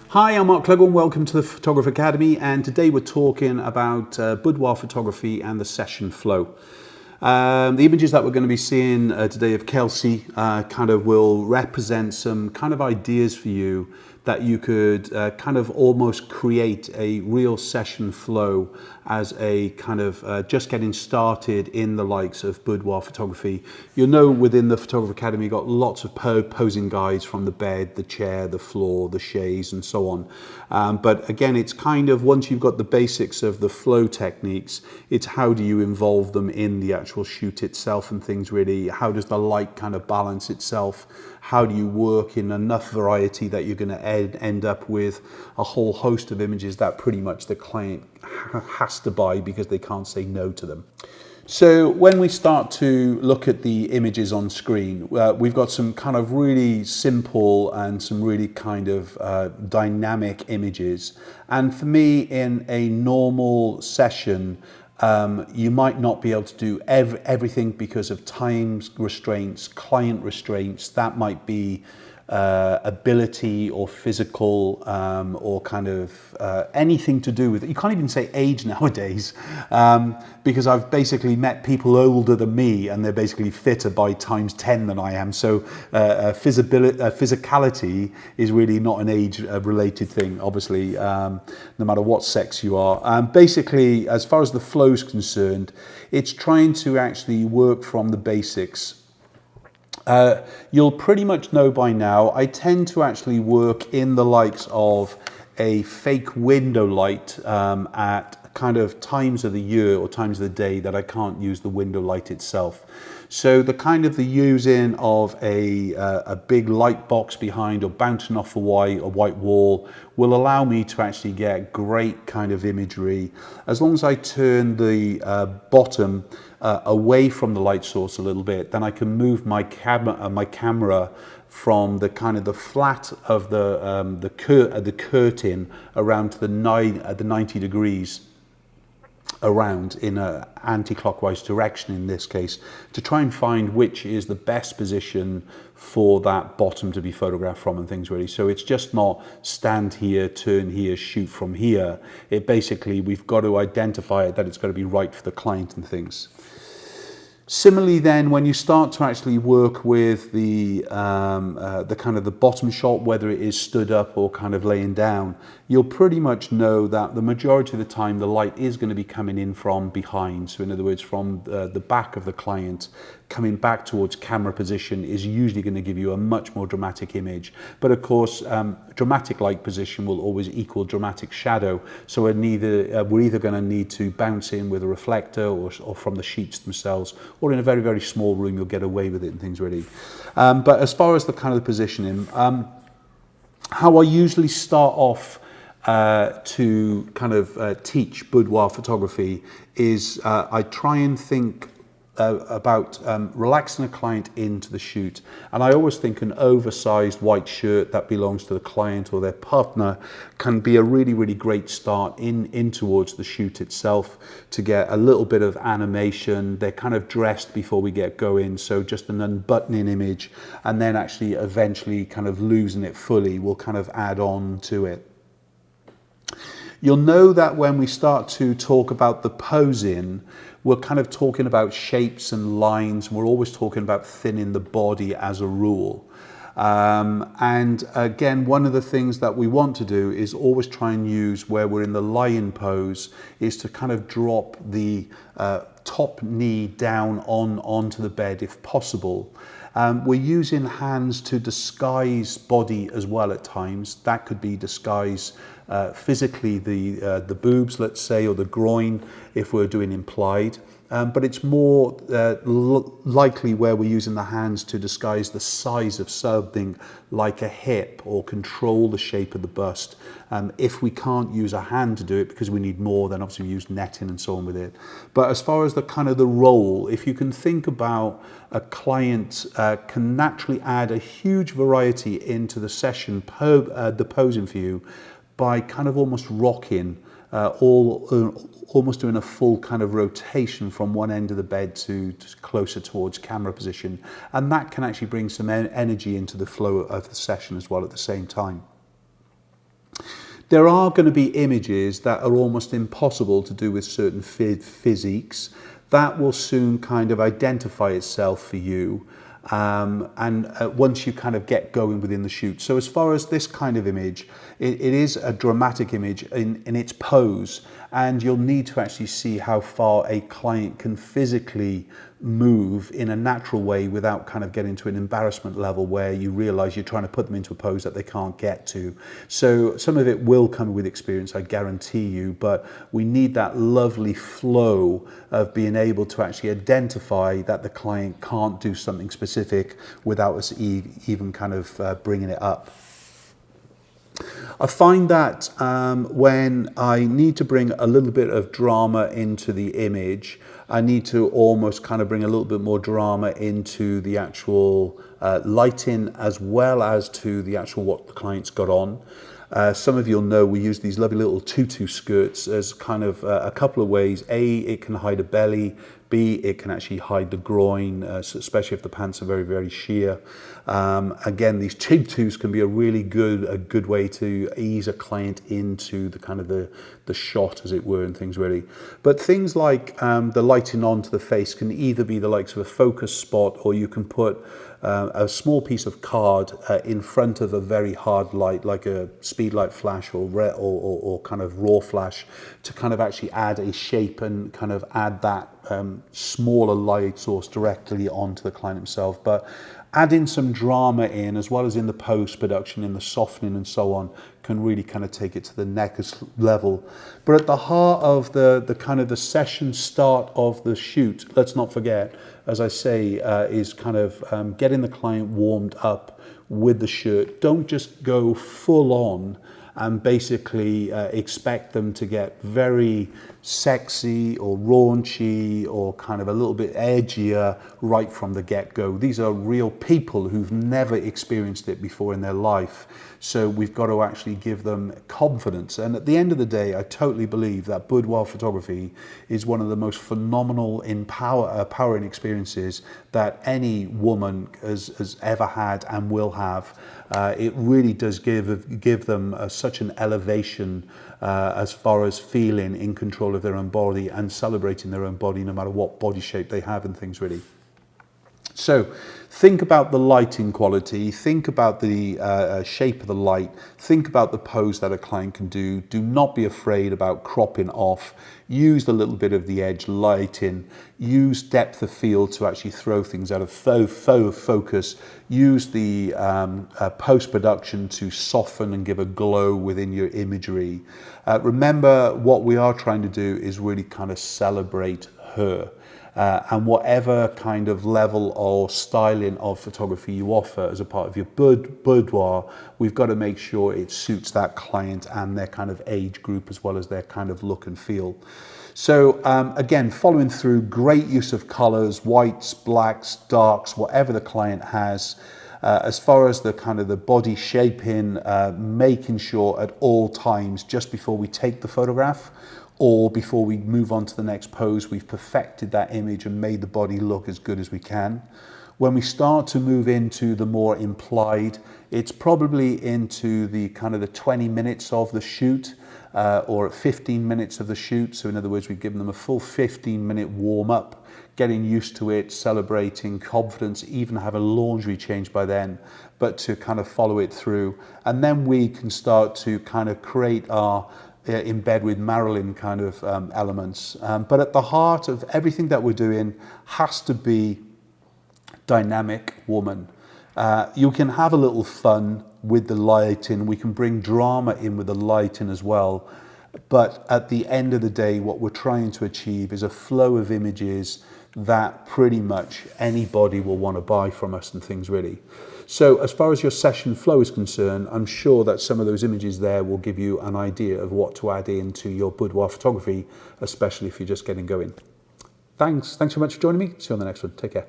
Hi, I'm Mark Cleghorn. Welcome to the Photography Academy, and today we're talking about boudoir photography and the session flow. The images that we're going to be seeing today of Kelsie kind of will represent some kind of ideas for you that you could kind of almost create a real session flow as a kind of just getting started in the likes of boudoir photography. You'll know within the Photography Academy you've got lots of posing guides from the bed, the chair, the floor, the chaise and so on. But again, it's kind of, once you've got the basics of the flow techniques, it's how do you involve them in the actual shoot itself and things really. How does the light kind of balance itself? How do you work in enough variety that you're going to end up with a whole host of images that pretty much the client has to buy because they can't say no to them. So when we start to look at the images on screen, we've got some kind of really simple and some really kind of dynamic images. And for me, in a normal session, you might not be able to do everything because of time restraints, client restraints. That might be ability or physical or kind of anything to do with it. You can't even say age nowadays because I've basically met people older than me and they're basically fitter by times 10 than I am. So physicality is really not an age related thing, obviously, no matter what sex you are. Basically, as far as the flow is concerned, it's trying to actually work from the basics. You'll pretty much know by now, I tend to actually work in the likes of a fake window light at kind of times of the year or times of the day that I can't use the window light itself. So the kind of the using of a big light box behind or bouncing off a white wall will allow me to actually get great kind of imagery. As long as I turn the bottom away from the light source a little bit, then I can move my camera from the kind of the flat of the curtain around to the 90 degrees around in an anti-clockwise direction in this case, to try and find which is the best position for that bottom to be photographed from and things really. So it's just not stand here, turn here, shoot from here. It basically, we've got to identify it that it's got to be right for the client and things. Similarly then, when you start to actually work with the kind of the bottom shot, whether it is stood up or kind of laying down, you'll pretty much know that the majority of the time the light is going to be coming in from behind. So in other words, from the back of the client, coming back towards camera position is usually going to give you a much more dramatic image. But of course, dramatic light position will always equal dramatic shadow. So we're either going to need to bounce in with a reflector or from the sheets themselves, or in a very, very small room, you'll get away with it and things really. But as far as the kind of positioning, how I usually start off to kind of teach boudoir photography is I try and think about relaxing a client into the shoot, and I always think an oversized white shirt that belongs to the client or their partner can be a really, really great start in towards the shoot itself, to get a little bit of animation. They're kind of dressed before we get going, so just an unbuttoning image, and then actually eventually kind of losing it fully will kind of add on to it. You'll know that when we start to talk about the posing, we're kind of talking about shapes and lines, and we're always talking about thinning the body as a rule. And again, one of the things that we want to do is always try and use, where we're in the lion pose, is to kind of drop the top knee down onto the bed if possible. We're using hands to disguise body as well at times. That could be disguise physically the boobs, let's say, or the groin if we're doing implied. But it's more likely where we're using the hands to disguise the size of something like a hip or control the shape of the bust. If we can't use a hand to do it because we need more, then obviously we use netting and so on with it. But as far as the kind of the role, if you can think about a client can naturally add a huge variety into the session, the posing for you, by kind of almost rocking almost doing a full kind of rotation from one end of the bed to closer towards camera position. And that can actually bring some energy into the flow of the session as well at the same time. There are going to be images that are almost impossible to do with certain physiques. That will soon kind of identify itself for you. Once you kind of get going within the shoot. So as far as this kind of image, it is a dramatic image in its pose, and you'll need to actually see how far a client can physically move in a natural way without kind of getting to an embarrassment level where you realize you're trying to put them into a pose that they can't get to. So some of it will come with experience, I guarantee you, but we need that lovely flow of being able to actually identify that the client can't do something specific without us even kind of bringing it up. I find that when I need to bring a little bit of drama into the image, I need to almost kind of bring a little bit more drama into the actual lighting, as well as to the actual what the client's got on. Some of you'll know we use these lovely little tutu skirts as kind of a couple of ways. A, it can hide a belly. B, it can actually hide the groin, especially if the pants are very, very sheer. Again, these tutus can be a really good way to ease a client into the kind of the shot, as it were, and things really. But things like the lighting onto the face can either be the likes of a focus spot, or you can put a small piece of card in front of a very hard light, like a speed light flash or kind of raw flash, to kind of actually add a shape and kind of add that smaller light source directly onto the client himself. But adding some drama in, as well as in the post-production, in the softening and so on, can really kind of take it to the next level. But at the heart of the kind of the session start of the shoot, let's not forget, as I say, is kind of getting the client warmed up with the shirt. Don't just go full on and basically expect them to get very sexy or raunchy or kind of a little bit edgier right from the get-go. These are real people who've never experienced it before in their life. So we've got to actually give them confidence. And at the end of the day, I totally believe that boudoir photography is one of the most phenomenal, empowering experiences that any woman has ever had and will have. It really does give them such an elevation as far as feeling in control of their own body and celebrating their own body, no matter what body shape they have and things really. So think about the lighting quality, think about the shape of the light, think about the pose that a client can do. Do not be afraid about cropping off. Use a little bit of the edge lighting. Use depth of field to actually throw things out of focus. Use the post-production to soften and give a glow within your imagery. Remember, what we are trying to do is really kind of celebrate her. And whatever kind of level or styling of photography you offer as a part of your boudoir, we've got to make sure it suits that client and their kind of age group, as well as their kind of look and feel. So again, following through, great use of colors, whites, blacks, darks, whatever the client has. As far as the kind of the body shaping, making sure at all times, just before we take the photograph, or before we move on to the next pose, we've perfected that image and made the body look as good as we can. When we start to move into the more implied, it's probably into the kind of the 20 minutes of the shoot, or 15 minutes of the shoot. So in other words, we've given them a full 15-minute warm up, getting used to it, celebrating, confidence, even have a laundry change by then, but to kind of follow it through. And then we can start to kind of create our in bed with Marilyn kind of elements. But at the heart of everything that we're doing has to be dynamic woman. You can have a little fun with the lighting. We can bring drama in with the lighting as well. But at the end of the day, what we're trying to achieve is a flow of images that pretty much anybody will want to buy from us and things really. So as far as your session flow is concerned, I'm sure that some of those images there will give you an idea of what to add into your boudoir photography, especially if you're just getting going. Thanks so much for joining me. See you on the next one. Take care.